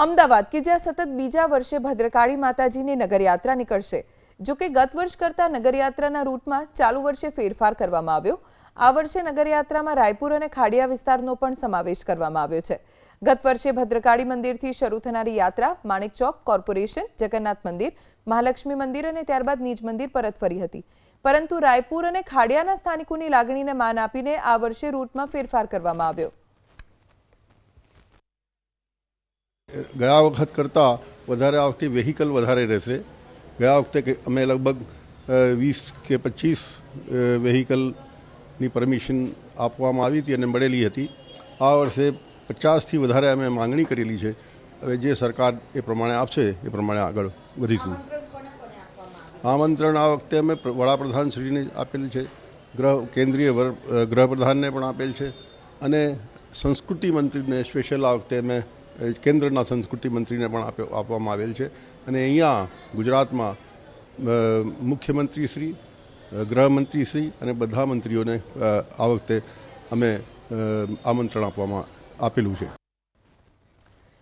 અમદાવાદ કે જ્યાં સતત બીજા વર્ષે ભદ્રકાળી માતાજીની નગરયાત્રા નીકળશે। જો કે ગત વર્ષ કરતા નગરયાત્રાના રૂટમાં ચાલુ વર્ષે ફેરફાર કરવામાં આવ્યો। આ વર્ષે નગરયાત્રામાં રાયપુર અને ખાડિયા વિસ્તારનો પણ સમાવેશ કરવામાં આવ્યો છે। ગત વર્ષે ભદ્રકાળી મંદિરથી શરૂ થનારી યાત્રા માણેક ચોક, કોર્પોરેશન, જગન્નાથ મંદિર, મહાલક્ષ્મી મંદિર અને ત્યારબાદ નિજ મંદિર પરત ફરી હતી। પરંતુ રાયપુર અને ખાડિયાના સ્થાનિકોની લાગણીને માન આપીને આ વર્ષે રૂટમાં ફેરફાર કરવામાં આવ્યો। ગયા વખત કરતાં વધારે આ વખતે વેહિકલ વધારે રહેશે। ગયા વખતે અમે લગભગ 20 કે 25 વેહિકલની પરમિશન આપવામાં આવી હતી અને મળેલી હતી। આ વર્ષે 50થી વધારે અમે માંગણી કરેલી છે। હવે જે સરકાર એ પ્રમાણે આપશે એ પ્રમાણે આગળ વધીશું। આમંત્રણ આ વખતે અમે વડાપ્રધાનશ્રીને આપેલ છે, કેન્દ્રીય ગૃહપ્રધાનને પણ આપેલ છે અને સંસ્કૃતિ મંત્રીને સ્પેશિયલ આ વખતે અમે કેન્દ્રના સંસ્કૃતિ મંત્રીને પણ આપવામાં આવેલ છે અને અહીંયા ગુજરાતમાં મુખ્યમંત્રીશ્રી, ગૃહમંત્રીશ્રી અને બધા મંત્રીઓને આ વખતે અમે આમંત્રણ આપેલું છે।